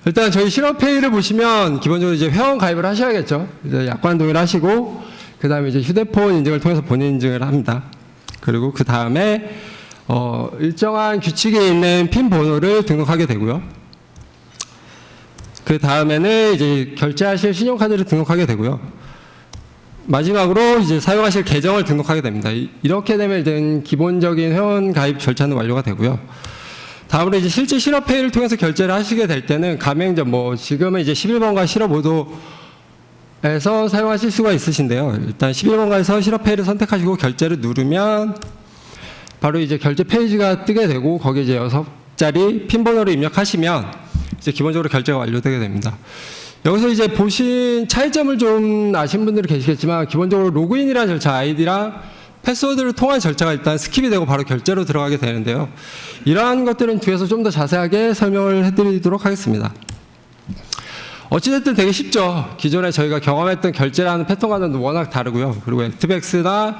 일단 저희 실업회의를 보시면 기본적으로 이제 회원 가입을 하셔야겠죠. 이제 약관 동의를 하시고 그 다음에 이제 휴대폰 인증을 통해서 본인 인증을 합니다. 그리고 그 다음에 일정한 규칙에 있는 핀 번호를 등록하게 되고요. 그 다음에는 이제 결제하실 신용카드를 등록하게 되고요. 마지막으로 이제 사용하실 계정을 등록하게 됩니다. 이렇게 되면 일단 기본적인 회원 가입 절차는 완료가 되고요. 다음으로 이제 실제 실업회의를 통해서 결제를 하시게 될 때는 가맹점 지금은 이제 11번가 실업오도에서 사용하실 수가 있으신데요. 일단 11번가에서 실업회의를 선택하시고 결제를 누르면 바로 이제 결제 페이지가 뜨게 되고 거기에 이제 6자리 핀 번호를 입력하시면 이제 기본적으로 결제가 완료되게 됩니다. 여기서 이제 보신 차이점을 좀 아신 분들이 계시겠지만 기본적으로 로그인이라는 절차, 아이디랑 패스워드를 통한 절차가 일단 스킵이 되고 바로 결제로 들어가게 되는데요. 이러한 것들은 뒤에서 좀 더 자세하게 설명을 해드리도록 하겠습니다. 어찌됐든 되게 쉽죠. 기존에 저희가 경험했던 결제라는 패턴과는 워낙 다르고요. 그리고 액티백스나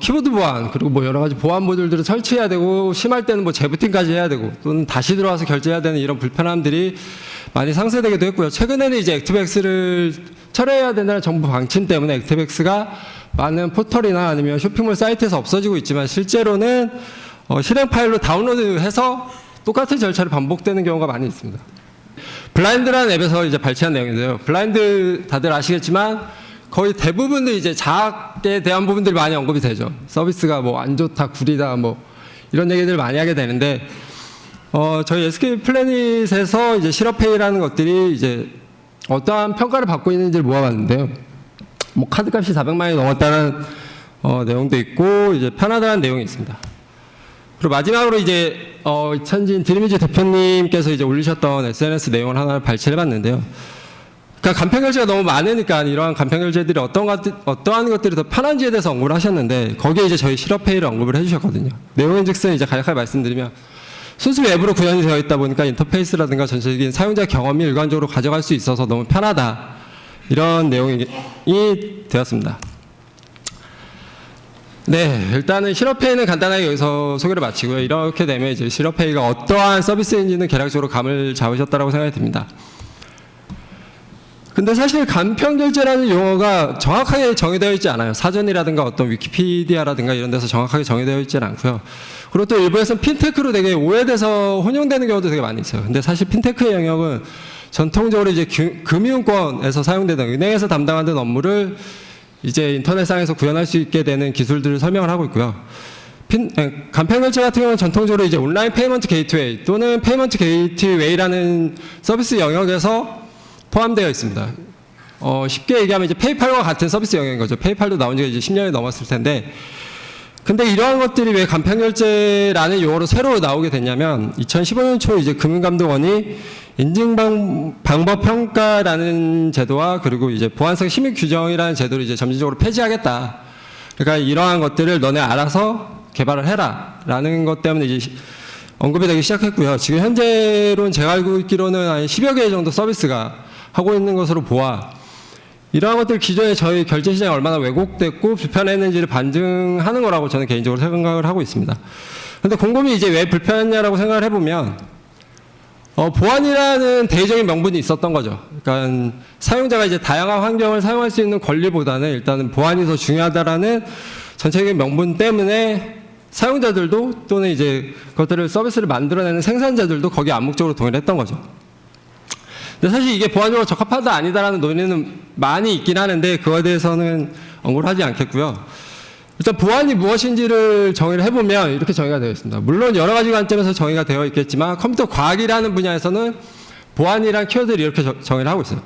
키보드 보안, 그리고 여러 가지 보안 모듈들을 설치해야 되고, 심할 때는 재부팅까지 해야 되고, 또는 다시 들어와서 결제해야 되는 이런 불편함들이 많이 상쇄되기도 했고요. 최근에는 이제 액티백스를 철회해야 된다는 정부 방침 때문에 액티백스가 많은 포털이나 아니면 쇼핑몰 사이트에서 없어지고 있지만 실제로는 실행 파일로 다운로드해서 똑같은 절차를 반복되는 경우가 많이 있습니다. 블라인드라는 앱에서 이제 발췌한 내용인데요. 블라인드 다들 아시겠지만 거의 대부분도 이제 자학에 대한 부분들이 많이 언급이 되죠. 서비스가 안 좋다, 구리다, 이런 얘기들을 많이 하게 되는데, 저희 SK 플래닛에서 이제 실업회의라는 것들이 이제 어떠한 평가를 받고 있는지를 모아봤는데요. 카드값이 400만원이 넘었다는 내용도 있고, 이제 편하다는 내용이 있습니다. 그리고 마지막으로 이제 이찬진 드림이즈 대표님께서 이제 올리셨던 SNS 내용을 하나 발췌를 해봤는데요. 그러니까 간편 결제가 너무 많으니까 이러한 간편 결제들이 어떠한 것들이 더 편한지에 대해서 언급을 하셨는데 거기에 이제 저희 실업회의를 언급을 해주셨거든요. 내용인즉슨 이제 간략하게 말씀드리면 순수 웹으로 구현이 되어 있다 보니까 인터페이스라든가 전체적인 사용자 경험이 일관적으로 가져갈 수 있어서 너무 편하다. 이런 내용이 되었습니다. 네, 일단은 실업회의는 간단하게 여기서 소개를 마치고요. 이렇게 되면 이제 실업회의가 어떠한 서비스인지는 개략적으로 감을 잡으셨다고 생각이 듭니다. 근데 사실 간편결제라는 용어가 정확하게 정의되어 있지 않아요. 사전이라든가 어떤 위키피디아라든가 이런 데서 정확하게 정의되어 있지는 않고요. 그리고 또 일부에서는 핀테크로 되게 오해돼서 혼용되는 경우도 되게 많이 있어요. 근데 사실 핀테크의 영역은 전통적으로 이제 금융권에서 사용되던 은행에서 담당하던 업무를 이제 인터넷상에서 구현할 수 있게 되는 기술들을 설명을 하고 있고요. 간편결제 같은 경우는 전통적으로 이제 온라인 페이먼트 게이트웨이 또는 페이먼트 게이트웨이라는 서비스 영역에서 포함되어 있습니다. 쉽게 얘기하면 이제 페이팔과 같은 서비스 영역인 거죠. 페이팔도 나온 지가 이제 10년이 넘었을 텐데, 근데 이러한 것들이 왜 간편결제라는 용어로 새로 나오게 됐냐면 2015년 초 이제 금융감독원이 인증방법 평가라는 제도와 그리고 이제 보안성 심의 규정이라는 제도를 이제 점진적으로 폐지하겠다. 그러니까 이러한 것들을 너네 알아서 개발을 해라라는 것 때문에 이제 언급이 되기 시작했고요. 지금 현재로는 제가 알고 있기로는 한 10여 개 정도 서비스가 하고 있는 것으로 보아 이러한 것들 기존에 저희 결제 시장이 얼마나 왜곡됐고 불편했는지를 반증하는 거라고 저는 개인적으로 생각을 하고 있습니다. 그런데 곰곰이 이제 왜 불편했냐라고 생각을 해보면 보안이라는 대의적인 명분이 있었던 거죠. 그러니까 사용자가 이제 다양한 환경을 사용할 수 있는 권리보다는 일단은 보안이 더 중요하다라는 전체적인 명분 때문에 사용자들도 또는 이제 그것들을 서비스를 만들어내는 생산자들도 거기에 암묵적으로 동의를 했던 거죠. 근데 사실 이게 보안적으로 적합하다 아니다라는 논의는 많이 있긴 하는데 그거에 대해서는 언급을 하지 않겠고요. 일단 보안이 무엇인지를 정의를 해보면 이렇게 정의가 되어 있습니다. 물론 여러 가지 관점에서 정의가 되어 있겠지만 컴퓨터 과학이라는 분야에서는 보안이란 키워드를 이렇게 정의를 하고 있어요.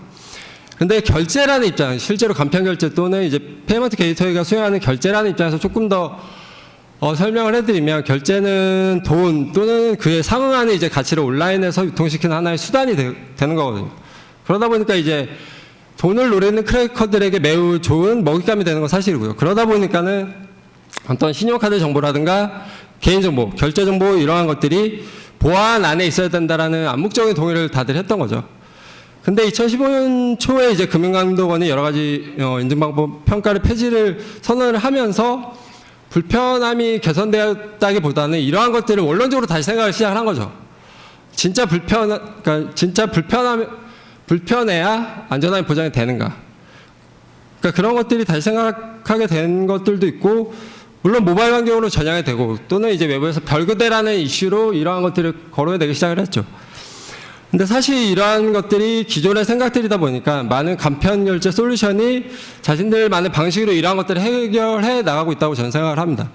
근데 결제라는 입장, 실제로 간편결제 또는 이제 페이먼트 게이트웨이가 수행하는 결제라는 입장에서 조금 더 설명을 해드리면 결제는 돈 또는 그에 상응하는 이제 가치를 온라인에서 유통시키는 하나의 수단이 되는 거거든요. 그러다 보니까 이제 돈을 노리는 크래커들에게 매우 좋은 먹잇감이 되는 건 사실이고요. 그러다 보니까는 어떤 신용카드 정보라든가 개인정보, 결제정보 이러한 것들이 보안 안에 있어야 된다라는 암묵적인 동의를 다들 했던 거죠. 근데 2015년 초에 이제 금융감독원이 여러 가지 인증방법 평가를 폐지를 선언을 하면서 불편함이 개선되었다기보다는 이러한 것들을 원론적으로 다시 생각을 시작한 거죠. 그러니까 진짜 불편해야 안전함이 보장이 되는가? 그러니까 그런 것들이 다시 생각하게 된 것들도 있고, 물론 모바일 환경으로 전향이 되고, 또는 이제 외부에서 별그대라는 이슈로 이러한 것들을 거론해내기 시작을 했죠. 근데 사실 이러한 것들이 기존의 생각들이다 보니까 많은 간편 결제 솔루션이 자신들만의 방식으로 이러한 것들을 해결해 나가고 있다고 저는 생각을 합니다.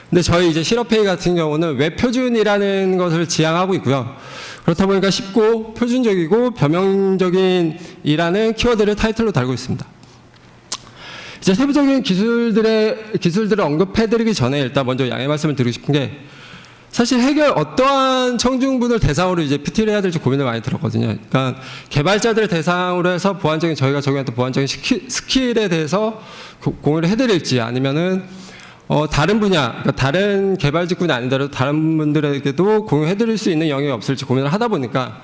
근데 저희 이제 실업회의 같은 경우는 웹 표준이라는 것을 지향하고 있고요. 그렇다 보니까 쉽고 표준적이고 변형적인이라는 키워드를 타이틀로 달고 있습니다. 이제 세부적인 기술들을 언급해드리기 전에 일단 먼저 양해 말씀을 드리고 싶은 게, 사실 어떠한 청중분을 대상으로 이제 PT를 해야 될지 고민을 많이 들었거든요. 그러니까 개발자들 대상으로 해서 저희가 적용했던 보완적인 스킬에 대해서 공유를 해드릴지, 아니면은 다른 분야, 그러니까 다른 개발 직군이 아니더라도 다른 분들에게도 공유해드릴 수 있는 영역이 없을지 고민을 하다 보니까,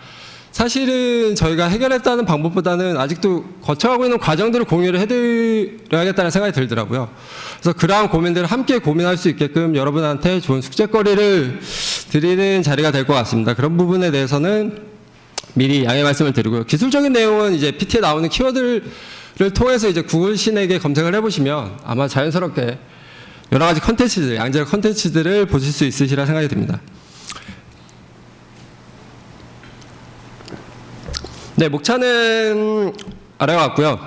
사실은 저희가 해결했다는 방법보다는 아직도 거쳐가고 있는 과정들을 공유를 해드려야겠다는 생각이 들더라고요. 그래서 그러한 고민들을 함께 고민할 수 있게끔 여러분한테 좋은 숙제거리를 드리는 자리가 될 것 같습니다. 그런 부분에 대해서는 미리 양해 말씀을 드리고요. 기술적인 내용은 이제 PT에 나오는 키워드를 통해서 이제 구글 신에게 검색을 해보시면 아마 자연스럽게 여러 가지 양질의 컨텐츠들을 보실 수 있으시라 생각이 듭니다. 네, 목차는 아래와 같고요.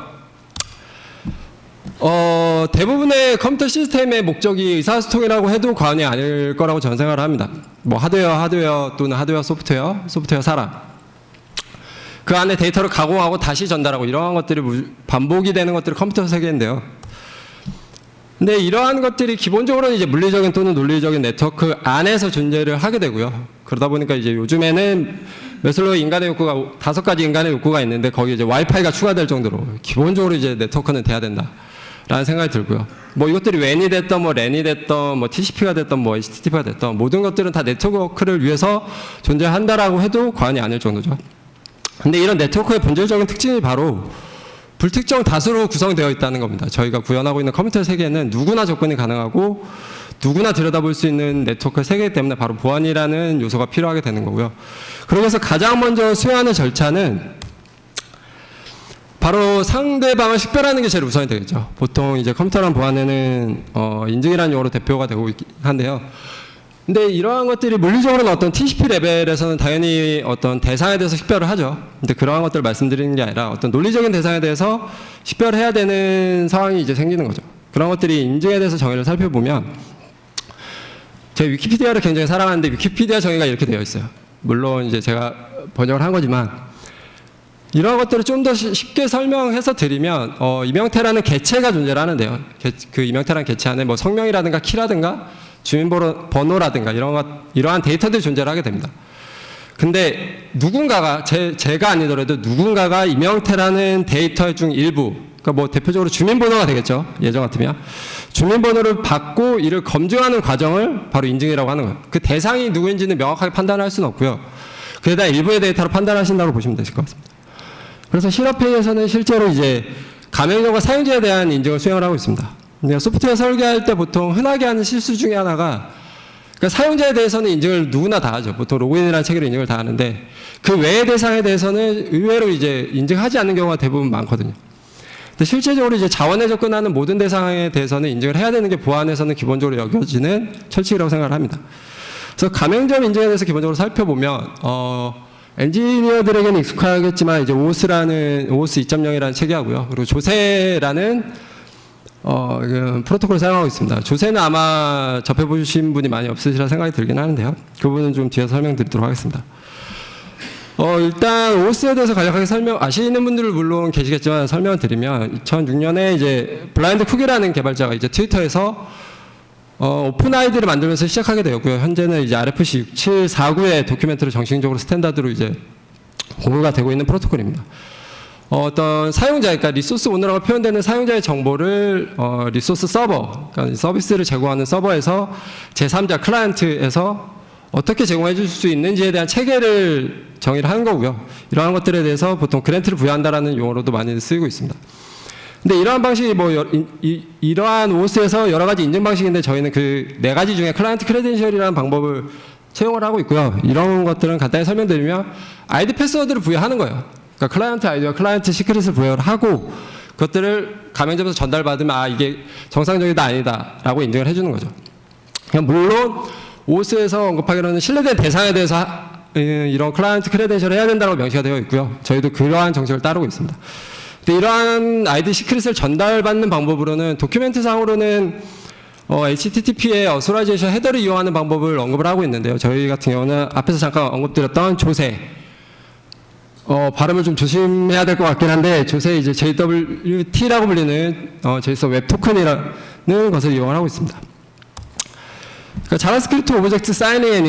대부분의 컴퓨터 시스템의 목적이 의사소통이라고 해도 과언이 아닐 거라고 저는 생각을 합니다. 뭐 하드웨어 또는 하드웨어 소프트웨어 사람. 그 안에 데이터를 가공하고 다시 전달하고 이러한 것들이 반복이 되는 것들이 컴퓨터 세계인데요. 근데 이러한 것들이 기본적으로는 이제 물리적인 또는 논리적인 네트워크 안에서 존재를 하게 되고요. 그러다 보니까 이제 요즘에는 메슬로우의 인간의 욕구가 5가지 인간의 욕구가 있는데, 거기 이제 와이파이가 추가될 정도로 기본적으로 이제 네트워크는 돼야 된다라는 생각이 들고요. 뭐 이것들이 WAN이 됐던, 뭐 LAN이 됐던, 뭐 TCP가 됐던, 뭐 HTTP가 됐던, 모든 것들은 다 네트워크를 위해서 존재한다라고 해도 과언이 아닐 정도죠. 근데 이런 네트워크의 본질적인 특징이 바로 불특정 다수로 구성되어 있다는 겁니다. 저희가 구현하고 있는 컴퓨터 세계는 누구나 접근이 가능하고 누구나 들여다볼 수 있는 네트워크 세계이기 때문에 바로 보안이라는 요소가 필요하게 되는 거고요. 그러면서 가장 먼저 수행하는 절차는 바로 상대방을 식별하는 게 제일 우선이 되겠죠. 보통 이제 컴퓨터랑 보안에는 인증이라는 용어로 대표가 되고 있긴 한데요. 근데 이러한 것들이 물리적으로는 어떤 TCP 레벨에서는 당연히 어떤 대상에 대해서 식별을 하죠. 근데 그러한 것들을 말씀드리는 게 아니라 어떤 논리적인 대상에 대해서 식별해야 되는 상황이 이제 생기는 거죠. 그런 것들이 인증에 대해서 정의를 살펴보면, 제가 위키피디아를 굉장히 사랑하는데 위키피디아 정의가 이렇게 되어 있어요. 물론 이제 제가 번역을 한 거지만, 이러한 것들을 좀 더 쉽게 설명해서 드리면, 이명태라는 개체가 존재를 하는데요. 그 이명태라는 개체 안에 뭐 성명이라든가 키라든가 주민번호라든가 이러한 데이터들이 존재를 하게 됩니다. 근데 누군가가, 제가 아니더라도 누군가가 이명태라는 데이터 중 일부, 그러니까 뭐 대표적으로 주민번호가 되겠죠. 예전 같으면. 주민번호를 받고 이를 검증하는 과정을 바로 인증이라고 하는 거예요. 그 대상이 누구인지는 명확하게 판단할 수는 없고요. 그에다 일부의 데이터로 판단하신다고 보시면 되실 것 같습니다. 그래서 실업회의에서는 실제로 이제 가맹점과 사용자에 대한 인증을 수행을 하고 있습니다. 소프트웨어 설계할 때 보통 흔하게 하는 실수 중에 하나가, 그러니까 사용자에 대해서는 인증을 누구나 다 하죠. 보통 로그인이라는 체계로 인증을 다 하는데, 그 외의 대상에 대해서는 의외로 이제 인증하지 않는 경우가 대부분 많거든요. 근데 실제적으로 이제 자원에 접근하는 모든 대상에 대해서는 인증을 해야 되는 게 보안에서는 기본적으로 여겨지는 철칙이라고 생각을 합니다. 그래서 가맹점 인증에 대해서 기본적으로 살펴보면, 엔지니어들에게는 익숙하겠지만 이제 OOS 2.0이라는 체계하고요. 그리고 조세라는 그 프로토콜을 사용하고 있습니다. 조세는 아마 접해보신 분이 많이 없으시라 생각이 들긴 하는데요. 그 부분은 좀 뒤에서 설명드리도록 하겠습니다. 일단 OOS에 대해서 간략하게 아시는 분들은 물론 계시겠지만 설명을 드리면, 2006년에 이제 블라인드 쿡이라는 개발자가 이제 트위터에서 오픈 아이디를 만들면서 시작하게 되었고요. 현재는 이제 RFC 6749의 도큐멘트로 정식적으로 스탠다드로 이제 공유가 되고 있는 프로토콜입니다. 어떤 사용자, 그러니까 리소스 오너라고 표현되는 사용자의 정보를 리소스 서버, 그러니까 서비스를 제공하는 서버에서 제3자 클라이언트에서 어떻게 제공해 줄 수 있는지에 대한 체계를 정의를 하는 거고요. 이러한 것들에 대해서 보통 그랜트를 부여한다라는 용어로도 많이 쓰이고 있습니다. 근데 이러한 방식이 이러한 OOS에서 여러 가지 인증 방식인데, 저희는 그 4가지 중에 클라이언트 크레덴셜이라는 방법을 채용을 하고 있고요. 이런 것들은 간단히 설명드리면 아이디 패스워드를 부여하는 거예요. 그러니까 클라이언트 아이디와 클라이언트 시크릿을 부여를 하고 그것들을 가맹점에서 전달받으면 이게 정상적이다 아니다라고 인증을 해주는 거죠. 물론 OS에서 언급하기로는 신뢰된 대상에 대해서 이런 클라이언트 크레덴셜을 해야 된다고 명시가 되어 있고요. 저희도 그러한 정책을 따르고 있습니다. 근데 이러한 아이디 시크릿을 전달받는 방법으로는 도큐멘트 상으로는 HTTP의 어소라이제이션 헤더를 이용하는 방법을 언급을 하고 있는데요. 저희 같은 경우는 앞에서 잠깐 언급드렸던 조세, 발음을 좀 조심해야 될 것 같긴 한데 조세 이제 JWT라고 불리는 JSON 웹 토큰이라는 것을 이용을 하고 있습니다. 그러니까 자바스크립트 오브젝트 사이닝 앤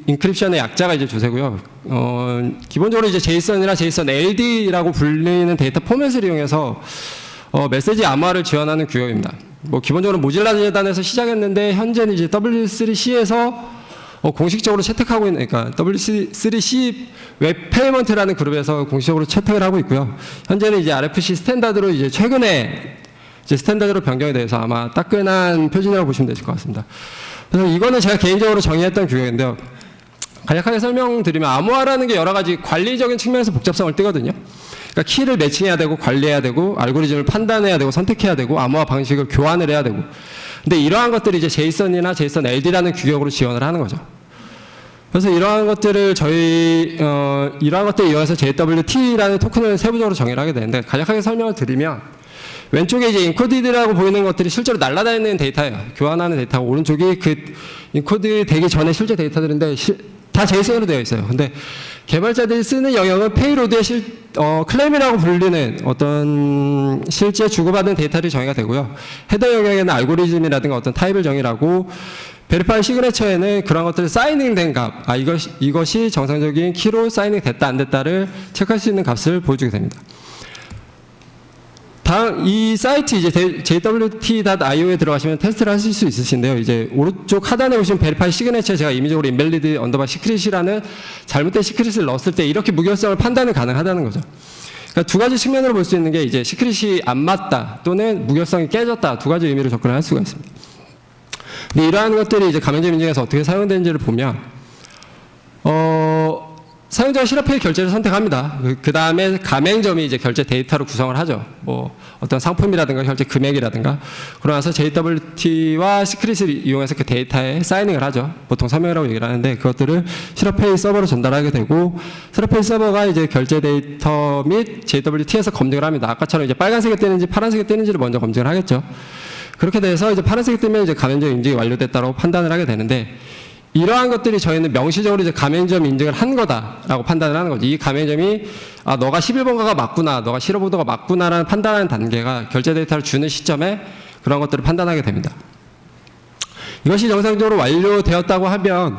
인크립션의 약자가 이제 조세고요. 기본적으로 이제 JSON이나 JSON LD라고 불리는 데이터 포맷을 이용해서 메시지 암호화를 지원하는 규격입니다. 뭐 기본적으로 모질라 재단에서 시작했는데 현재는 이제 W3C에서 공식적으로 채택하고 있는, 그러니까 W3C 웹 페이먼트라는 그룹에서 공식적으로 채택을 하고 있고요. 현재는 이제 RFC 스탠다드로 이제 최근에 이제 스탠다드로 변경이 돼서 아마 따끈한 표준이라고 보시면 되실 것 같습니다. 그래서 이거는 제가 개인적으로 정의했던 규격인데요. 간략하게 설명드리면 암호화라는 게 여러 가지 관리적인 측면에서 복잡성을 띠거든요. 그러니까 키를 매칭해야 되고 관리해야 되고 알고리즘을 판단해야 되고 선택해야 되고 암호화 방식을 교환을 해야 되고. 근데 이러한 것들이 이제 JSON이나 JSON LD라는 규격으로 지원을 하는 거죠. 그래서 이러한 것들을 이러한 것들을 이용해서 JWT라는 토큰을 세부적으로 정의를 하게 되는데 간략하게 설명을 드리면 왼쪽에 이제 인코디드라고 보이는 것들이 실제로 날아다니는 데이터예요. 교환하는 데이터고 오른쪽이 그 인코드 되기 전에 실제 데이터들인데 다 JSON으로 되어 있어요. 근데 개발자들이 쓰는 영역은 페이로드의 클레임이라고 불리는 어떤 실제 주고받은 데이터를 정의가 되고요. 헤더 영역에는 알고리즘이라든가 어떤 타입을 정의하고 베리파이 시그네처에는 그런 것들이 사이닝된 값, 이것이 정상적인 키로 사이닝 됐다 안 됐다를 체크할 수 있는 값을 보여주게 됩니다. 이 사이트 이제 jwt.io에 들어가시면 테스트를 하실 수 있으신데요. 이제 오른쪽 하단에 보시면 베리파이 시그네처에 제가 이미적으로 인밸리드 언더바 시크릿이라는 잘못된 시크릿을 넣었을 때 이렇게 무결성을 판단이 가능하다는 거죠. 그러니까 두 가지 측면으로 볼 수 있는 게 이제 시크릿이 안 맞다 또는 무결성이 깨졌다 두 가지 의미로 접근을 할 수가 있습니다. 근데 이러한 것들이 이제 가맹점 인증에서 어떻게 사용되는지를 보면 사용자가 실업페이 결제를 선택합니다. 그 다음에 가맹점이 이제 결제 데이터로 구성을 하죠. 뭐 어떤 상품이라든가 결제 금액이라든가. 그러고 나서 JWT와 시크릿을 이용해서 그 데이터에 사이닝을 하죠. 보통 서명이라고 얘기를 하는데 그것들을 실업페이 서버로 전달하게 되고 실업페이 서버가 이제 결제 데이터 및 JWT에서 검증을 합니다. 아까처럼 이제 빨간색이 뜨는지 파란색이 뜨는지를 먼저 검증을 하겠죠. 그렇게 돼서 이제 파란색이 뜨면 이제 가맹점 인증이 완료됐다고 판단을 하게 되는데 이러한 것들이 저희는 명시적으로 이제 가맹점 인증을 한 거다라고 판단을 하는 거죠. 이 가맹점이 너가 11번가가 맞구나, 너가 실업보도가 맞구나라는 판단하는 단계가 결제 데이터를 주는 시점에 그런 것들을 판단하게 됩니다. 이것이 정상적으로 완료되었다고 하면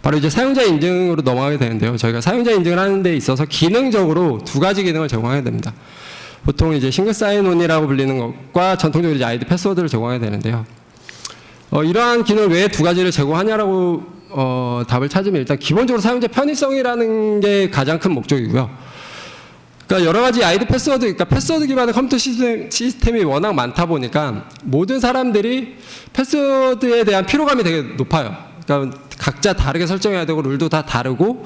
바로 이제 사용자 인증으로 넘어가게 되는데요. 저희가 사용자 인증을 하는 데 있어서 기능적으로 두 가지 기능을 제공하게 됩니다. 보통 이제 싱글 사인온이라고 불리는 것과 전통적으로 이제 아이디 패스워드를 제공하게 되는데요. 이러한 기능을 왜 두 가지를 제공하냐라고 답을 찾으면 일단 기본적으로 사용자 편의성이라는 게 가장 큰 목적이고요. 그러니까 여러 가지 아이디 패스워드, 그러니까 패스워드 기반의 컴퓨터 시스템이 워낙 많다 보니까 모든 사람들이 패스워드에 대한 피로감이 되게 높아요. 그러니까 각자 다르게 설정해야 되고 룰도 다 다르고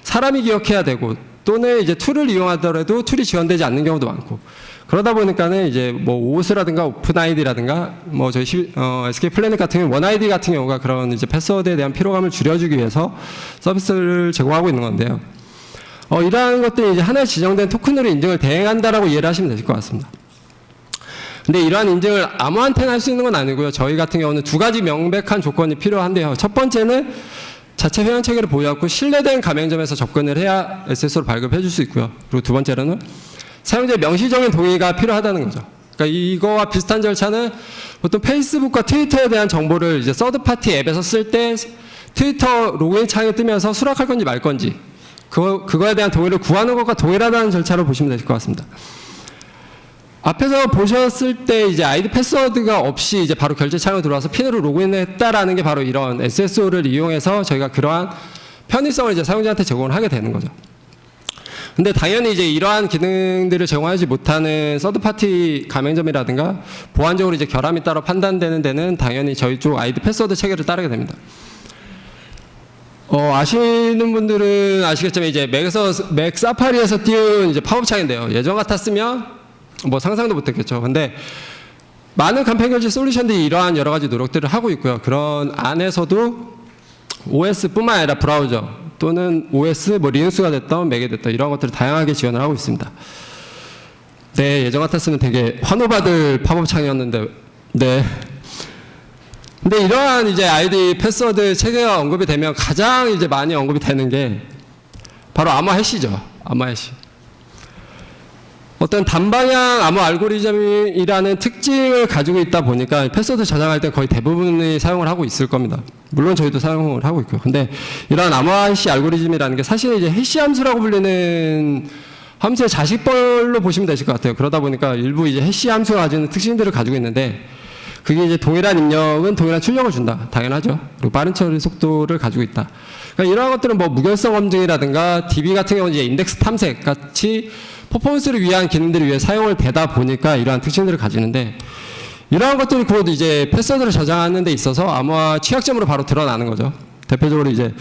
사람이 기억해야 되고 또는 이제 툴을 이용하더라도 툴이 지원되지 않는 경우도 많고 그러다 보니까는 이제 뭐 오스라든가 오픈 아이디라든가 뭐 저희 SK 플래닛 같은 경우 원 아이디 같은 경우가 그런 이제 패스워드에 대한 피로감을 줄여주기 위해서 서비스를 제공하고 있는 건데요. 이러한 것들이 이제 하나의 지정된 토큰으로 인증을 대행한다라고 이해를 하시면 되실 것 같습니다. 근데 이러한 인증을 아무한테나 할 수 있는 건 아니고요. 저희 같은 경우는 두 가지 명백한 조건이 필요한데요. 첫 번째는 자체 회원 체계를 보유하고 신뢰된 가맹점에서 접근을 해야 SSO로 발급해 줄 수 있고요. 그리고 두 번째로는 사용자의 명시적인 동의가 필요하다는 거죠. 그러니까 이거와 비슷한 절차는 보통 페이스북과 트위터에 대한 정보를 이제 서드파티 앱에서 쓸 때 트위터 로그인 창에 뜨면서 수락할 건지 말 건지 그거에 대한 동의를 구하는 것과 동일하다는 절차로 보시면 되실 것 같습니다. 앞에서 보셨을 때 이제 아이디 패스워드가 없이 이제 바로 결제 창으로 들어와서 핀으로 로그인했다라는 게 바로 이런 SSO를 이용해서 저희가 그러한 편의성을 이제 사용자한테 제공을 하게 되는 거죠. 근데 당연히 이제 이러한 기능들을 제공하지 못하는 서드파티 가맹점이라든가 보안적으로 이제 결함이 따로 판단되는 데는 당연히 저희 쪽 아이디 패스워드 체계를 따르게 됩니다. 아시는 분들은 아시겠지만 이제 맥 사파리에서 띄운 이제 팝업 창인데요. 예전 같았으면 뭐 상상도 못했겠죠. 근데 많은 간편 결제 솔루션들이 이러한 여러 가지 노력들을 하고 있고요. 그런 안에서도 OS뿐만 아니라 브라우저 또는 OS 뭐 리눅스가 됐던 맥이 됐던 이런 것들을 다양하게 지원을 하고 있습니다. 네, 예전 같았으면 되게 환호받을 팝업 창이었는데, 네. 근데 이러한 이제 아이디 패스워드 체계가 언급이 되면 가장 이제 많이 언급이 되는 게 바로 암호 해시죠. 암호 해시. 어떤 단방향 암호 알고리즘이라는 특징을 가지고 있다 보니까 패스워드 저장할 때 거의 대부분이 사용을 하고 있을 겁니다. 물론 저희도 사용을 하고 있고요. 근데 이러한 암호 해시 알고리즘이라는 게 사실 이제 해시 함수라고 불리는 함수의 자식벌로 보시면 되실 것 같아요. 그러다 보니까 일부 이제 해시 함수가 가지는 특징들을 가지고 있는데 그게 이제 동일한 입력은 동일한 출력을 준다. 당연하죠. 그리고 빠른 처리 속도를 가지고 있다. 그러니까 이러한 것들은 뭐 무결성 검증이라든가 DB 같은 경우는 이제 인덱스 탐색 같이 퍼포먼스를 위한 기능들을 위해 사용을 되다 보니까 이러한 특징들을 가지는데 이러한 것들이 곧 이제 패스워드를 저장하는 데 있어서 암호화 취약점으로 바로 드러나는 거죠. 대표적으로 이제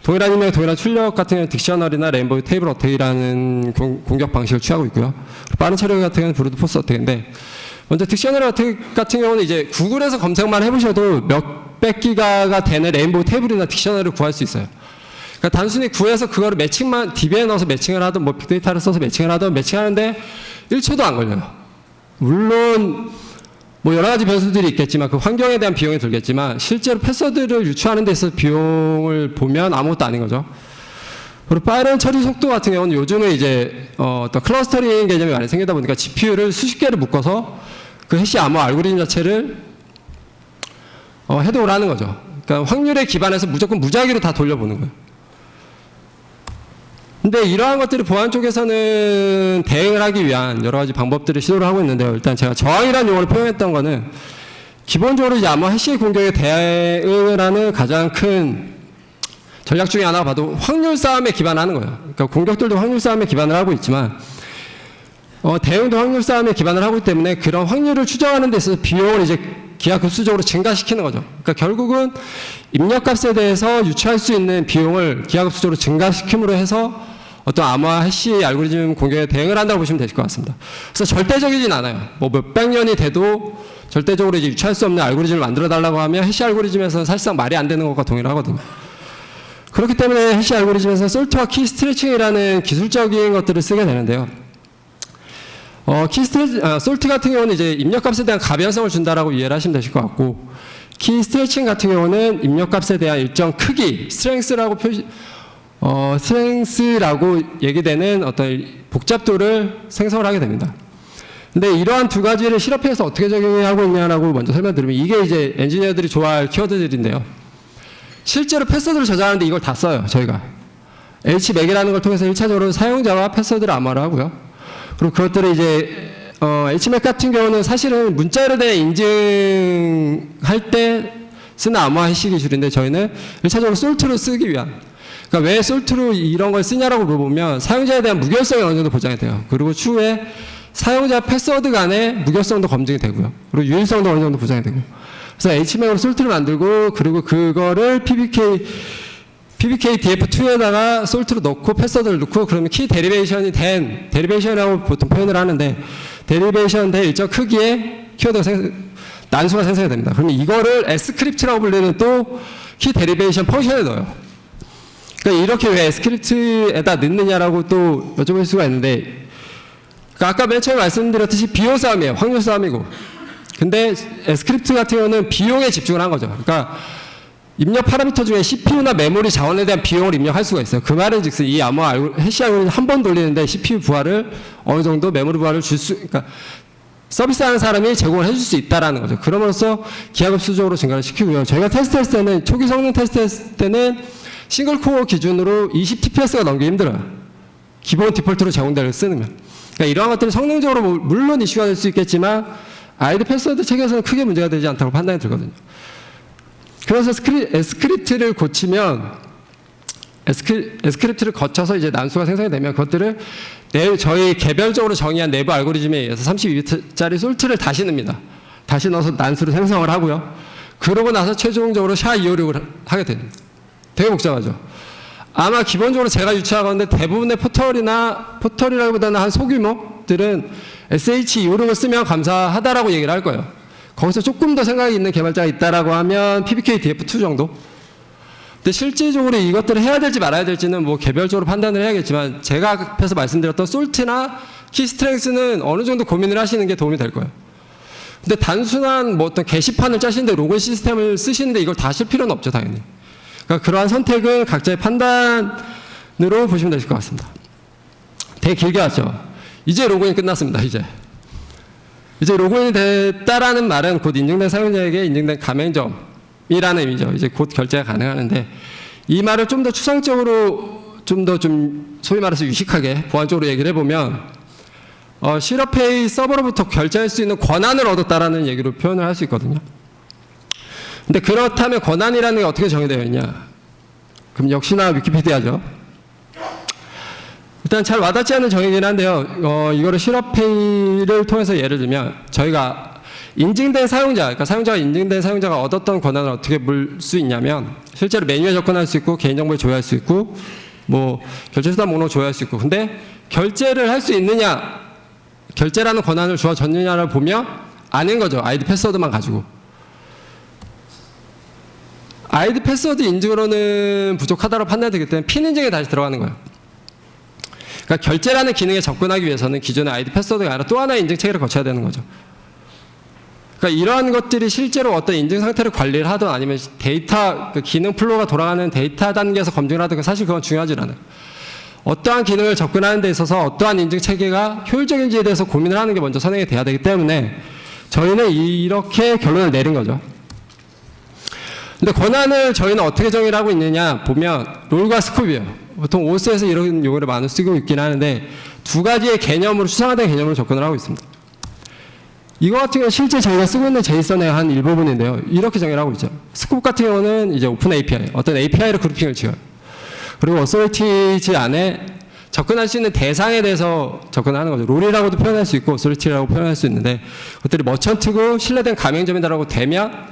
동일한 입력, 동일한 출력 같은 경우는 딕셔너리나 레인보우 테이블 어택이라는 공격 방식을 취하고 있고요. 빠른 처리 같은 경우는 브루트 포스 어택인데 먼저 딕셔너리 어택 같은 경우는 이제 구글에서 검색만 해보셔도 몇백 기가가 되는 레인보우 테이블이나 딕셔너리를 구할 수 있어요. 그러니까 단순히 구해서 그거를 매칭만 DB에 넣어서 매칭을 하든 뭐 빅데이터를 써서 매칭을 하든 매칭하는데 1초도 안 걸려요. 물론 뭐 여러 가지 변수들이 있겠지만 그 환경에 대한 비용이 들겠지만 실제로 패스워드를 유추하는 데 있어서 비용을 보면 아무것도 아닌 거죠. 그리고 빠른 처리 속도 같은 경우는 요즘은 이제 어떤 클러스터링 개념이 많이 생기다 보니까 GPU를 수십 개를 묶어서 그 해시 암호 알고리즘 자체를 해독을 하는 거죠. 그러니까 확률에 기반해서 무조건 무작위로 다 돌려보는 거예요. 근데 이러한 것들이 보안 쪽에서는 대응을 하기 위한 여러 가지 방법들을 시도를 하고 있는데요. 일단 제가 저항이라는 용어를 표현했던 거는 기본적으로 이제 암호 해시 공격에 대응을 하는 가장 큰 전략 중에 하나가 봐도 확률 싸움에 기반하는 거예요. 그러니까 공격들도 확률 싸움에 기반을 하고 있지만 대응도 확률 싸움에 기반을 하고 있기 때문에 그런 확률을 추정하는 데 있어서 비용을 이제 기하급수적으로 증가시키는 거죠. 그러니까 결국은 입력값에 대해서 유추할 수 있는 비용을 기하급수적으로 증가시킴으로 해서 어떤 암호화 해시 알고리즘 공격에 대응을 한다고 보시면 될 것 같습니다. 그래서 절대적이진 않아요. 뭐 몇백 년이 돼도 절대적으로 이제 유추할 수 없는 알고리즘을 만들어 달라고 하면 해시 알고리즘에서는 사실상 말이 안 되는 것과 동일하거든요. 그렇기 때문에 해시 알고리즘에서 솔트와 키 스트레칭이라는 기술적인 것들을 쓰게 되는데요. 솔트 같은 경우는 이제 입력값에 대한 가변성을 준다라고 이해를 하시면 되실 것 같고, 키 스트레칭 같은 경우는 입력값에 대한 일정 크기, 스트렝스라고 얘기되는 어떤 복잡도를 생성을 하게 됩니다. 근데 이러한 두 가지를 실업해서 어떻게 적용하고 있냐라고 먼저 설명드리면 이게 이제 엔지니어들이 좋아할 키워드들인데요. 실제로 패스워드를 저장하는데 이걸 다 써요, 저희가. HMAC이라는 걸 통해서 1차적으로 사용자와 패스워드를 암호화를 하고요. 그리고 그것들을 이제 HMAC 같은 경우는 사실은 문자로 대해 인증할 때 쓰는 암호화 해시 기술인데 저희는 1차적으로 솔트로 쓰기 위한, 그러니까 왜 솔트로 이런 걸 쓰냐라고 물어보면 사용자에 대한 무결성이 어느 정도 보장이 돼요. 그리고 추후에 사용자 패스워드 간의 무결성도 검증이 되고요. 그리고 유일성도 어느 정도 보장이 되고. 그래서 HMAC으로 솔트를 만들고 그리고 그거를 PBK-DF2에다가 솔트로 넣고 패스워드를 넣고 그러면 키 데리베이션이 된, 데리베이션이라고 보통 표현을 하는데 데리베이션 된 일정 크기의 키워드가 난수가 생성이 됩니다. 그러면 이거를 S크립트라고 불리는 또 키 데리베이션 펑션에 넣어요. 그러니까 이렇게 왜 S크립트에다 넣느냐라고 또 여쭤볼 수가 있는데, 그러니까 아까 맨 처음에 말씀드렸듯이 비용 싸움이에요. 확률 싸움이고. 근데 S크립트 같은 경우는 비용에 집중을 한 거죠. 그러니까 입력 파라미터 중에 CPU나 메모리 자원에 대한 비용을 입력할 수가 있어요. 그 말은 즉슨 이 암호 해시 알고리즘 한 번 돌리는데 CPU 부하를 어느 정도 메모리 부하를 그러니까 서비스하는 사람이 제공을 해줄 수 있다라는 거죠. 그러면서 기하급수적으로 증가를 시키고요. 저희가 테스트했을 때는 초기 성능 테스트했을 때는 싱글 코어 기준으로 20 TPS가 넘기 힘들어요. 기본 디폴트로 제공되는 쓰면. 그러니까 이러한 것들은 성능적으로 물론 이슈가 될 수 있겠지만 아이디 패스워드 체계에서는 크게 문제가 되지 않다고 판단이 들거든요. 그래서 S크립트를 고치면 S크립트를 거쳐서 이제 난수가 생성이 되면 그것들을 저희 개별적으로 정의한 내부 알고리즘에 의해서 32비트짜리 솔트를 다시 넣습니다. 다시 넣어서 난수를 생성을 하고요. 그러고 나서 최종적으로 SHA-256을 하게 됩니다. 되게 복잡하죠. 아마 기본적으로 제가 유추하건데 대부분의 포털이라기보다는 한 소규모들은 SH 이름을 쓰면 감사하다라고 얘기를 할 거예요. 거기서 조금 더 생각이 있는 개발자가 있다라고 하면 PBK DF2 정도. 근데 실질적으로 이것들을 해야 될지 말아야 될지는 뭐 개별적으로 판단을 해야겠지만 제가 앞에서 말씀드렸던 솔트나 키스트렝스는 어느 정도 고민을 하시는 게 도움이 될 거예요. 근데 단순한 뭐 어떤 게시판을 짜시는데 로그인 시스템을 쓰시는데 이걸 다 하실 필요는 없죠, 당연히. 그러니까 그러한 선택은 각자의 판단으로 보시면 되실 것 같습니다. 되게 길게 왔죠. 이제 로그인 끝났습니다, 이제 로그인이 됐다라는 말은 곧 인증된 사용자에게 인증된 가맹점이라는 의미죠. 이제 곧 결제가 가능하는데 이 말을 좀 더 추상적으로 좀 소위 말해서 유식하게 보안적으로 얘기를 해보면 실업페이 서버로부터 결제할 수 있는 권한을 얻었다라는 얘기로 표현을 할 수 있거든요. 근데 그렇다면 권한이라는 게 어떻게 정의되어 있냐? 그럼 역시나 위키피디아죠. 일단 잘 와닿지 않는 정의긴 한데요. 이거를 실업페이를 통해서 예를 들면 저희가 인증된 사용자, 그러니까 사용자가 인증된 사용자가 얻었던 권한을 어떻게 물 수 있냐면 실제로 메뉴에 접근할 수 있고 개인정보를 조회할 수 있고 뭐 결제수단 목록을 조회할 수 있고 근데 결제를 할 수 있느냐 결제라는 권한을 주어졌느냐를 보면 아닌 거죠. 아이디 패스워드만 가지고. 아이디 패스워드 인증으로는 부족하다고 판단되기 때문에 핀 인증에 다시 들어가는 거예요. 그러니까 결제라는 기능에 접근하기 위해서는 기존의 아이디 패스워드가 아니라 또 하나의 인증 체계를 거쳐야 되는 거죠. 그러니까 이러한 것들이 실제로 어떤 인증 상태를 관리를 하든 아니면 데이터 그 기능 플로우가 돌아가는 데이터 단계에서 검증을 하든 사실 그건 중요하지 않아요. 어떠한 기능을 접근하는 데 있어서 어떠한 인증 체계가 효율적인지에 대해서 고민을 하는 게 먼저 선행이 돼야 되기 때문에 저희는 이렇게 결론을 내린 거죠. 근데 권한을 저희는 어떻게 정의를 하고 있느냐 보면 롤과 스쿱이에요. 보통 OS에서 이런 용어를 많이 쓰고 있긴 하는데 두 가지의 개념으로 추상화된 개념으로 접근을 하고 있습니다. 이거 같은 경우는 실제 저희가 쓰고 있는 제이선의 한 일부분인데요. 이렇게 정의를 하고 있죠. 스쿱 같은 경우는 이제 오픈 API, 어떤 API를 그룹핑을 지어요. 그리고 어소리티지 안에 접근할 수 있는 대상에 대해서 접근하는 거죠. 롤이라고도 표현할 수 있고 어소리티라고 표현할 수 있는데 그것들이 머천트고 신뢰된 가맹점이다라고 되면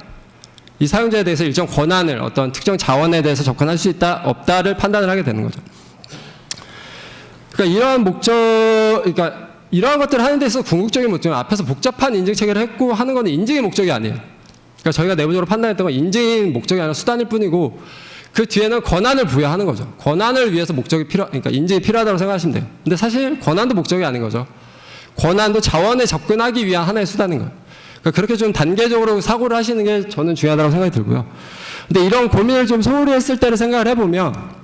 이 사용자에 대해서 일정 권한을 어떤 특정 자원에 대해서 접근할 수 있다 없다를 판단을 하게 되는 거죠. 그러니까 이러한 것들을 하는 데 있어서 궁극적인 목적은 앞에서 복잡한 인증 체계를 했고 하는 건 인증의 목적이 아니에요. 그러니까 저희가 내부적으로 판단했던 건 인증의 목적이 아니라 수단일 뿐이고 그 뒤에는 권한을 부여하는 거죠. 권한을 위해서 그러니까 인증이 필요하다고 생각하시면 돼요. 근데 사실 권한도 목적이 아닌 거죠. 권한도 자원에 접근하기 위한 하나의 수단인 거예요. 그러니까 그렇게 좀 단계적으로 사고를 하시는 게 저는 중요하다고 생각이 들고요. 근데 이런 고민을 좀 소홀히 했을 때를 생각을 해보면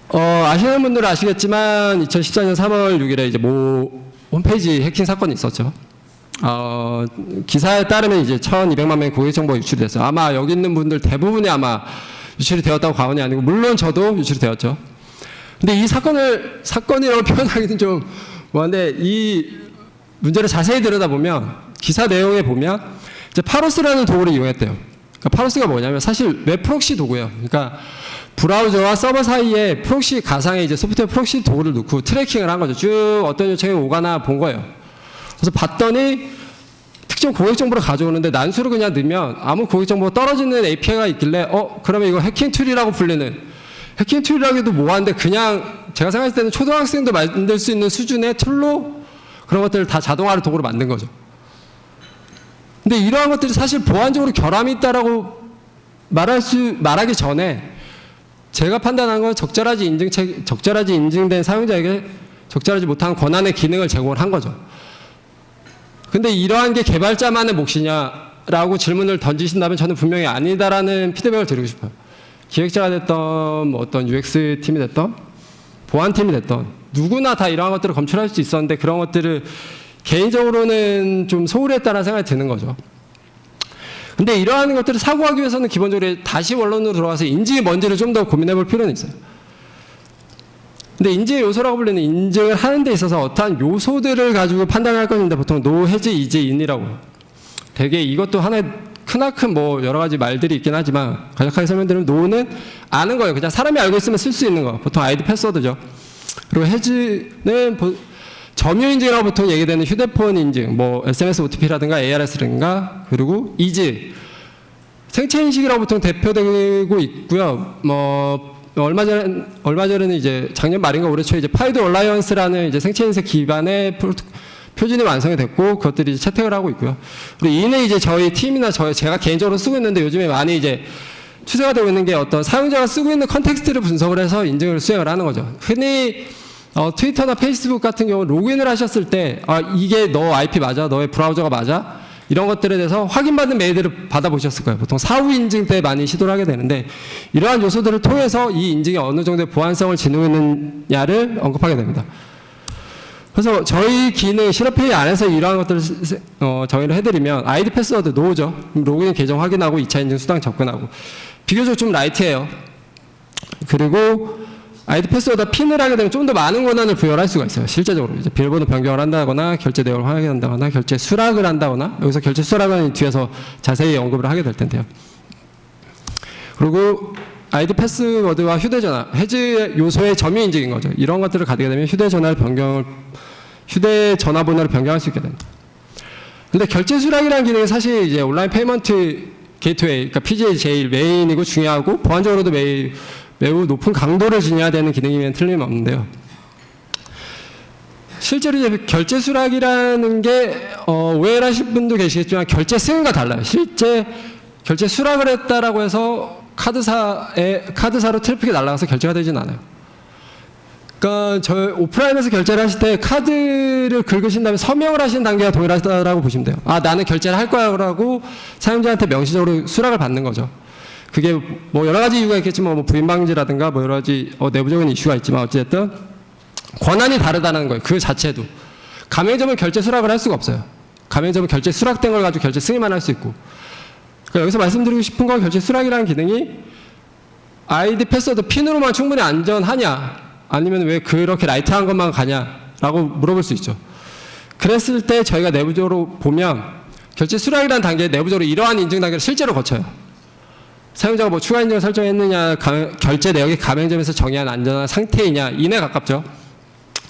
아시는 분들은 아시겠지만 2014년 3월 6일에 이제 모 홈페이지 해킹 사건이 있었죠. 기사에 따르면 이제 1,200만 명의 고객 정보가 유출이 됐어요. 아마 여기 있는 분들 대부분이 아마 유출이 되었다고 과언이 아니고 물론 저도 유출이 되었죠. 근데 이 사건이라고 표현하기는 좀 뭐한데 이 문제를 자세히 들여다보면 기사 내용에 보면 이제 파로스라는 도구를 이용했대요. 그러니까 파로스가 뭐냐면 사실 웹 프록시 도구예요. 그러니까 브라우저와 서버 사이에 프록시 가상의 이제 소프트웨어 프록시 도구를 넣고 트래킹을 한 거죠. 쭉 어떤 요청이 오가나 본 거예요. 그래서 봤더니 특정 고객 정보를 가져오는데 난수를 그냥 넣으면 아무 고객 정보가 떨어지는 API가 있길래 그러면 이거 해킹 툴이라고 불리는 해킹 툴이라기도 뭐한데 그냥 제가 생각했을 때는 초등학생도 만들 수 있는 수준의 툴로 그런 것들을 다 자동화를 도구로 만든 거죠. 근데 이러한 것들이 사실 보안적으로 결함이 있다라고 말하기 전에 제가 판단한 건 적절하지 인증된 사용자에게 적절하지 못한 권한의 기능을 제공을 한 거죠. 근데 이러한 게 개발자만의 몫이냐라고 질문을 던지신다면 저는 분명히 아니다라는 피드백을 드리고 싶어요. 기획자가 됐던 뭐 어떤 UX 팀이 됐던 보안팀이 됐던 누구나 다 이러한 것들을 검출할 수 있었는데 그런 것들을 개인적으로는 좀 소홀히 했다는 생각이 드는 거죠. 근데 이러한 것들을 사고하기 위해서는 기본적으로 다시 원론으로 들어가서 인증이 뭔지를 좀 더 고민해 볼 필요는 있어요. 근데 인증의 요소라고 불리는 인증을 하는 데 있어서 어떠한 요소들을 가지고 판단할 것인데 보통 노, 해지, 이지, 인이라고 되게 이것도 하나의 크나큰 뭐 여러 가지 말들이 있긴 하지만 간략하게 설명드리면 노는 아는 거예요. 그냥 사람이 알고 있으면 쓸 수 있는 거. 보통 아이디 패스워드죠. 그리고 해지는 점유 인증이라고 보통 얘기되는 휴대폰 인증, 뭐 SMS OTP라든가 ARS라든가 그리고 이지 생체 인식이라고 보통 대표되고 있고요. 뭐 얼마 전에는 이제 작년 말인가 올해 초에 이제 파이드 얼라이언스라는 이제 생체 인쇄 기반의 표준이 완성이 됐고 그것들이 이제 채택을 하고 있고요. 그리고 이는 이제 저희 팀이나 제가 개인적으로 쓰고 있는데 요즘에 많이 이제 추세가 되고 있는 게 어떤 사용자가 쓰고 있는 컨텍스트를 분석을 해서 인증을 수행을 하는 거죠. 흔히 트위터나 페이스북 같은 경우 로그인을 하셨을 때 이게 너 IP 맞아? 너의 브라우저가 맞아? 이런 것들에 대해서 확인받은 메일들을 받아보셨을 거예요. 보통 사후 인증 때 많이 시도를 하게 되는데 이러한 요소들을 통해서 이 인증이 어느 정도의 보안성을 지니고 있느냐를 언급하게 됩니다. 그래서 저희 기능 실업회의 안에서 이러한 것들을 정의를 해드리면 아이디 패스워드 노우죠. 로그인 계정 확인하고 2차 인증 수당 접근하고 비교적 좀 라이트해요. 그리고 아이디 패스워드 핀을 하게 되면 좀 더 많은 권한을 부여할 수가 있어요. 실제적으로 이제 비밀번호 변경을 한다거나 결제 내역을 확인한다거나 결제 수락을 한다거나 여기서 결제 수락은 뒤에서 자세히 언급을 하게 될 텐데요. 그리고 아이디 패스워드와 휴대전화 해지 요소의 점유 인증인 거죠. 이런 것들을 가지게 되면 휴대전화번호를 변경할 수 있게 됩니다. 근데 결제 수락이라는 기능은 사실 이제 온라인 페이먼트 게이트웨이, 그러니까 PGA 제일 메인이고 중요하고 보안적으로도 매우 높은 강도를 지녀야 되는 기능이면 틀림없는데요. 실제로 이제 결제 수락이라는 게 오해를 하실 분도 계시겠지만 결제 승인과 달라요. 실제 결제 수락을 했다라고 해서 카드사로 트래픽이 날아가서 결제가 되진 않아요. 그러니까 저희 오프라인에서 결제를 하실 때 카드를 긁으신 다음에 서명을 하시는 단계가 동일하다라고 보시면 돼요. 나는 결제를 할 거야라고 사용자한테 명시적으로 수락을 받는 거죠. 그게 뭐 여러 가지 이유가 있겠지만 뭐 부인 방지라든가 뭐 여러 가지 내부적인 이슈가 있지만 어쨌든 권한이 다르다는 거예요. 그 자체도. 가맹점은 결제 수락을 할 수가 없어요. 가맹점은 결제 수락된 걸 가지고 결제 승인만 할 수 있고. 그러니까 여기서 말씀드리고 싶은 건 결제 수락이라는 기능이 아이디 패스워드 핀으로만 충분히 안전하냐 아니면 왜 그렇게 라이트한 것만 가냐라고 물어볼 수 있죠. 그랬을 때 저희가 내부적으로 보면 결제 수락이라는 단계에 내부적으로 이러한 인증 단계를 실제로 거쳐요. 사용자가 뭐 추가 인증을 설정했느냐, 결제 내역이 가맹점에서 정의한 안전한 상태이냐, 이내 가깝죠.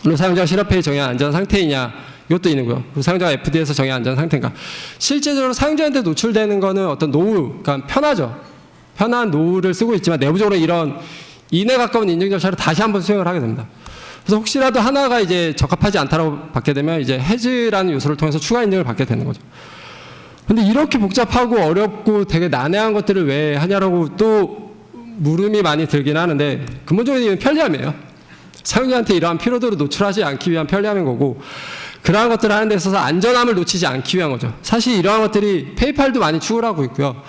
그리고 사용자가 실업회의 정의한 안전한 상태이냐, 이것도 있는고요. 그리고 사용자가 FD에서 정의한 안전한 상태인가. 실제적으로 사용자한테 노출되는 거는 어떤 노후, 그러니까 편하죠. 편한 노후를 쓰고 있지만 내부적으로 이런 이내 가까운 인증 절차를 다시 한번 수행을 하게 됩니다. 그래서 혹시라도 하나가 이제 적합하지 않다고 받게 되면 이제 해지라는 요소를 통해서 추가 인증을 받게 되는 거죠. 근데 이렇게 복잡하고 어렵고 되게 난해한 것들을 왜 하냐라고 또 물음이 많이 들긴 하는데 근본적인 이유는 편리함이에요. 사용자한테 이러한 피로도를 노출하지 않기 위한 편리함인 거고 그러한 것들을 하는 데 있어서 안전함을 놓치지 않기 위한 거죠. 사실 이러한 것들이 페이팔도 많이 추구를 하고 있고요.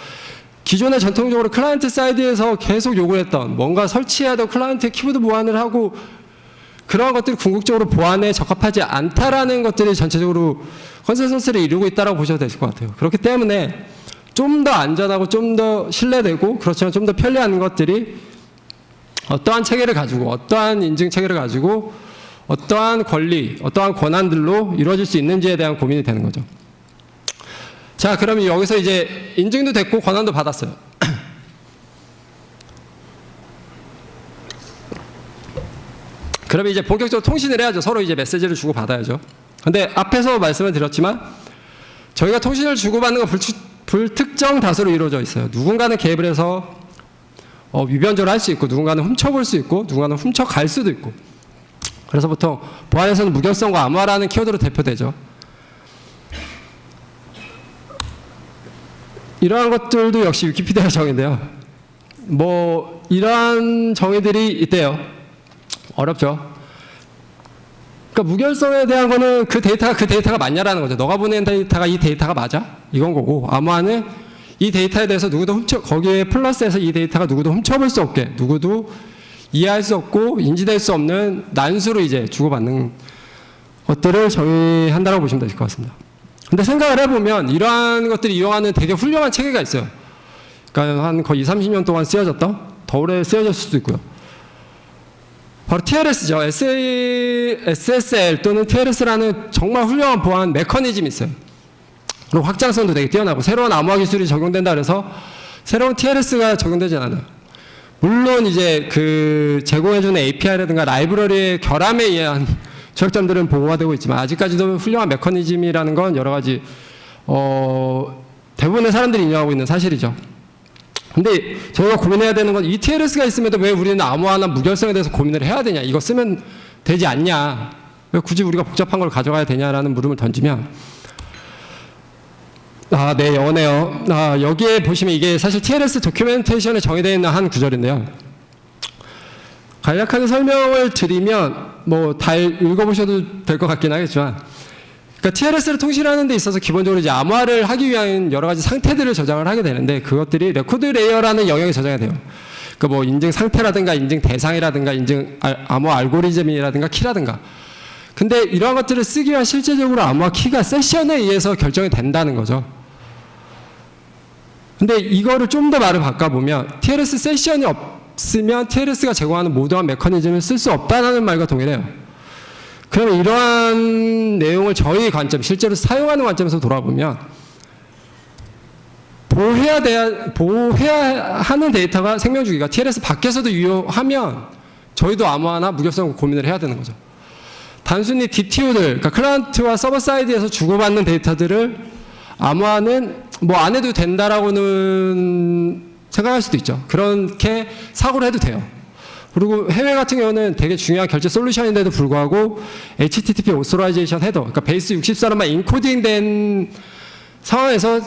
기존에 전통적으로 클라이언트 사이드에서 계속 요구했던 뭔가 설치해야 되고 클라이언트의 키보드 보안을 하고 그러한 것들이 궁극적으로 보안에 적합하지 않다라는 것들이 전체적으로 컨센서스를 이루고 있다고 보셔도 되실 것 같아요. 그렇기 때문에 좀 더 안전하고 좀 더 신뢰되고 그렇지만 좀 더 편리한 것들이 어떠한 체계를 가지고 어떠한 인증 체계를 가지고 어떠한 권리, 어떠한 권한들로 이루어질 수 있는지에 대한 고민이 되는 거죠. 자, 그러면 여기서 이제 인증도 됐고 권한도 받았어요. 그러면 이제 본격적으로 통신을 해야죠. 서로 이제 메시지를 주고 받아야죠. 근데 앞에서 말씀을 드렸지만 저희가 통신을 주고받는 건 불특정 다수로 이루어져 있어요. 누군가는 개입을 해서 위변조를 할 수 있고 누군가는 훔쳐볼 수 있고 누군가는 훔쳐갈 수도 있고 그래서 보통 보안에서는 무결성과 암호화라는 키워드로 대표되죠. 이러한 것들도 역시 위키피디아 정의인데요. 뭐 이러한 정의들이 있대요. 어렵죠. 그러니까 무결성에 대한 거는 그 데이터가 맞냐라는 거죠. 너가 보낸 데이터가 이 데이터가 맞아? 이건 거고 암호화는 이 데이터에 대해서 누구도 거기에 플러스해서 이 데이터가 누구도 훔쳐볼 수 없게 누구도 이해할 수 없고 인지될 수 없는 난수로 이제 주고받는 것들을 정의한다고 보시면 되실 것 같습니다. 근데 생각을 해보면 이러한 것들이 이용하는 되게 훌륭한 체계가 있어요. 그러니까 한 거의 30년 동안 쓰여졌던 더 오래 쓰여졌을 수도 있고요. 바로 TLS죠. SSL 또는 TLS라는 정말 훌륭한 보안 메커니즘이 있어요. 그리고 확장성도 되게 뛰어나고 새로운 암호화 기술이 적용된다 그래서 새로운 TLS가 적용되진 않아요. 물론 이제 그 제공해주는 API라든가 라이브러리의 결함에 의한 취약점들은 보호가 되고 있지만 아직까지도 훌륭한 메커니즘이라는 건 여러 가지 대부분의 사람들이 인정하고 있는 사실이죠. 근데 저희가 고민해야 되는 건 이 TLS가 있음에도 왜 우리는 암호화나 무결성에 대해서 고민을 해야 되냐, 이거 쓰면 되지 않냐, 왜 굳이 우리가 복잡한 걸 가져가야 되냐라는 물음을 던지면, 네, 영어네요. 여기에 보시면 이게 사실 TLS 도큐멘테이션에 정의되어 있는 한 구절인데요. 간략하게 설명을 드리면 뭐 다 읽어보셔도 될 것 같긴 하겠지만, 그러니까 TLS를 통신하는 데 있어서 기본적으로 이제 암호화를 하기 위한 여러 가지 상태들을 저장을 하게 되는데, 그것들이 레코드 레이어라는 영역에 저장이 돼요. 그러니까 뭐 인증 상태라든가 인증 대상이라든가 인증 암호화 알고리즘이라든가 키라든가. 근데 이러한 것들을 쓰기 위한 실제적으로 암호화 키가 세션에 의해서 결정이 된다는 거죠. 근데 이거를 좀 더 말을 바꿔보면 TLS 세션이 없으면 TLS가 제공하는 모두한 메커니즘을 쓸 수 없다는 말과 동일해요. 그러면 이러한 내용을 저희 관점, 실제로 사용하는 관점에서 돌아보면 보호해야 하는 데이터가 생명주기가 TLS 밖에서도 유효하면 저희도 암호화나 무결성 고민을 해야 되는 거죠. 단순히 DTO들, 그러니까 클라이언트와 서버 사이드에서 주고받는 데이터들을 암호화는 뭐 안 해도 된다라고는 생각할 수도 있죠. 그렇게 사고를 해도 돼요. 그리고 해외 같은 경우는 되게 중요한 결제 솔루션인데도 불구하고 HTTP 오소라이제이션 헤더, 그러니까 베이스 64로만 인코딩된 상황에서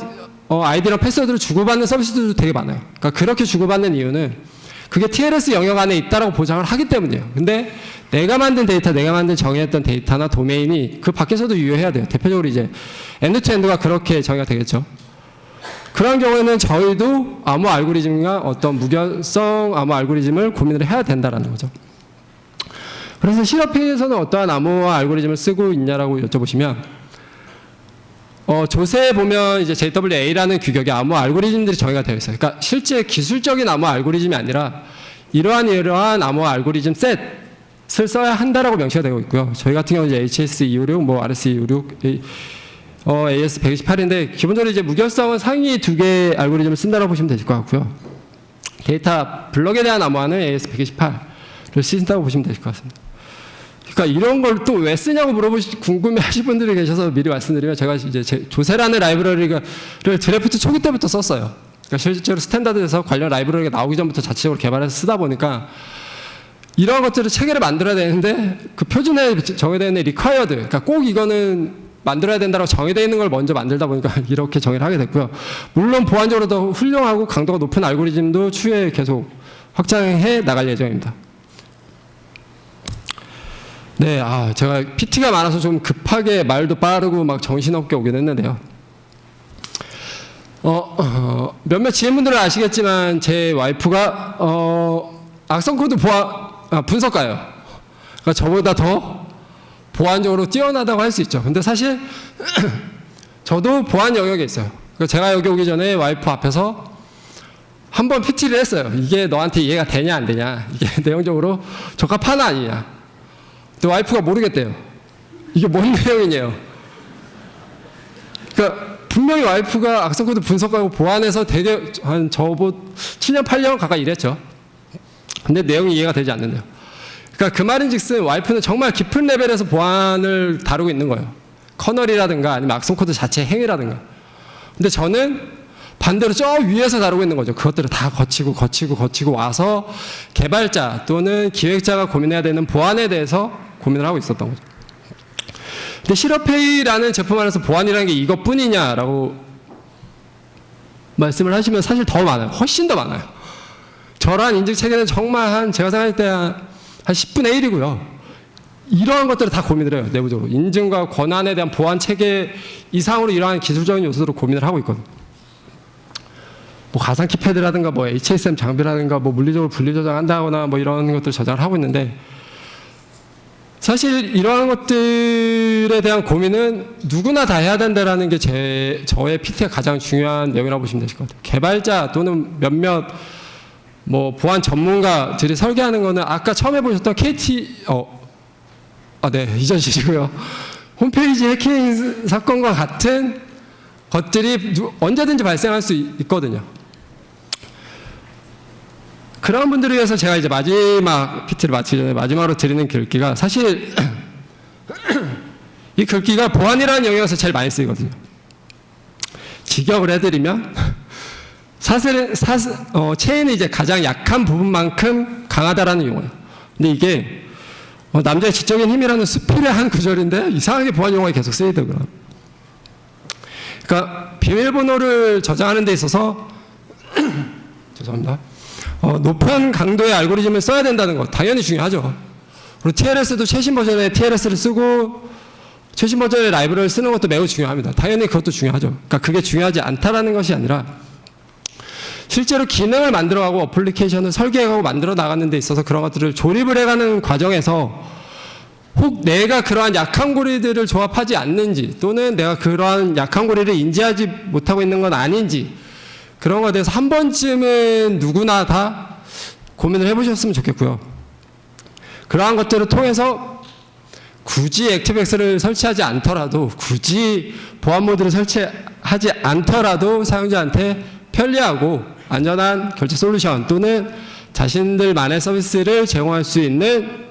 아이디랑 패스워드를 주고받는 서비스들도 되게 많아요. 그러니까 그렇게 주고받는 이유는 그게 TLS 영역 안에 있다라고 보장을 하기 때문이에요. 근데 내가 만든 데이터, 내가 만든 정의했던 데이터나 도메인이 그 밖에서도 유효해야 돼요. 대표적으로 이제 엔드투엔드가 그렇게 정의가 되겠죠. 그런 경우에는 저희도 암호 알고리즘과 어떤 무결성 암호 알고리즘을 고민을 해야 된다라는 거죠. 그래서 실업회의에서는 어떠한 암호화 알고리즘을 쓰고 있냐라고 여쭤보시면, 조세에 보면 이제 JWA라는 규격의 암호 알고리즘들이 정의가 되어 있어요. 그러니까 실제 기술적인 암호 알고리즘이 아니라 이러한 암호 알고리즘 셋을 써야 한다라고 명시가 되고 있고요. 저희 같은 경우는 이제 HS256, 뭐 RS256, AS128인데 기본적으로 이제 무결성은 상위 2개 알고리즘을 쓴다라고 보시면 되실 것 같고요. 데이터 블럭에 대한 암호화는 AS128을 쓴다고 보시면 되실 것 같습니다. 그러니까 이런 걸 또 왜 쓰냐고 궁금해하실 분들이 계셔서 미리 말씀드리면, 제가 이제 조세라는 라이브러리를 드래프트 초기 때부터 썼어요. 그러니까 실제로 스탠다드에서 관련 라이브러리가 나오기 전부터 자체적으로 개발해서 쓰다 보니까 이러한 것들을 체계를 만들어야 되는데 그 표준에 정해되어 있는 required, 그러니까 꼭 이거는 만들어야 된다고 정해되어 있는 걸 먼저 만들다 보니까 이렇게 정의를 하게 됐고요. 물론 보안적으로 더 훌륭하고 강도가 높은 알고리즘도 추후에 계속 확장해 나갈 예정입니다. 네, 제가 PT가 많아서 좀 급하게 말도 빠르고 막 정신없게 오긴 했는데요. 몇몇 지인분들은 아시겠지만 제 와이프가 악성코드 분석가예요. 그러니까 저보다 더 보안적으로 뛰어나다고 할 수 있죠. 근데 사실 저도 보안 영역에 있어요. 그러니까 제가 여기 오기 전에 와이프 앞에서 한번 PT를 했어요. 이게 너한테 이해가 되냐 안 되냐, 이게 내용적으로 적합하나 아니냐. 근데 와이프가 모르겠대요. 이게 뭔 내용이냐요. 그러니까 분명히 와이프가 악성코드 분석하고 보안에서 되게 한 7년 8년 가까이 일했죠. 근데 내용이 이해가 되지 않는데요. 그러니까 그 말인즉슨 와이프는 정말 깊은 레벨에서 보안을 다루고 있는 거예요. 커널이라든가 아니면 악성코드 자체 행위라든가. 근데 저는 반대로 저 위에서 다루고 있는 거죠. 그것들을 다 거치고 와서 개발자 또는 기획자가 고민해야 되는 보안에 대해서 고민을 하고 있었던 거죠. 근데 실업회의라는 제품 안에서 보안이라는 게 이것뿐이냐라고 말씀을 하시면 사실 더 많아요. 훨씬 더 많아요. 저런 인증체계는 정말 제가 생각할 때 한 10분의 1이고요. 이러한 것들을 다 고민을 해요. 내부적으로. 인증과 권한에 대한 보안 체계 이상으로 이러한 기술적인 요소로 고민을 하고 있거든요. 뭐 가상 키패드라든가 뭐 HSM 장비라든가 뭐 물리적으로 분리 저장한다거나 뭐 이런 것들 저장을 하고 있는데, 사실 이러한 것들에 대한 고민은 누구나 다 해야 된다라는 게 저의 PT의 가장 중요한 내용이라고 보시면 되실 것 같아요. 개발자 또는 몇몇 뭐 보안 전문가들이 설계하는 거는 아까 처음에 보셨던 네, 잊어주시고요. 홈페이지 해킹 사건과 같은 것들이 언제든지 발생할 수 있거든요. 그런 분들을 위해서 제가 이제 마지막 PT를 마치기 전에 마지막으로 드리는 글귀가, 사실 이 글귀가 보안이라는 영역에서 제일 많이 쓰이거든요. 직역을 해드리면 사실은 체인은 이제 가장 약한 부분만큼 강하다라는 용어예요. 근데 이게 남자의 지적인 힘이라는 수필의 한 구절인데 이상하게 보안 용어에 계속 쓰이더라고요. 그러니까 비밀번호를 저장하는 데 있어서 죄송합니다. 높은 강도의 알고리즘을 써야 된다는 것 당연히 중요하죠. 그리고 TLS도 최신 버전의 TLS를 쓰고 최신 버전의 라이브러리를 쓰는 것도 매우 중요합니다. 당연히 그것도 중요하죠. 그러니까 그게 중요하지 않다라는 것이 아니라 실제로 기능을 만들어가고 어플리케이션을 설계해가고 만들어 나가는 데 있어서 그런 것들을 조립을 해가는 과정에서 혹 내가 그러한 약한 고리들을 조합하지 않는지 또는 내가 그러한 약한 고리를 인지하지 못하고 있는 건 아닌지 그런 것에 대해서 한 번쯤은 누구나 다 고민을 해보셨으면 좋겠고요. 그러한 것들을 통해서 굳이 액티브엑스를 설치하지 않더라도 굳이 보안 모드를 설치하지 않더라도 사용자한테 편리하고 안전한 결제 솔루션 또는 자신들만의 서비스를 제공할 수 있는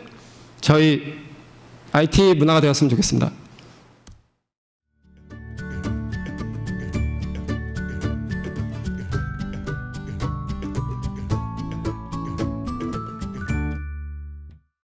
저희 IT 문화가 되었으면 좋겠습니다.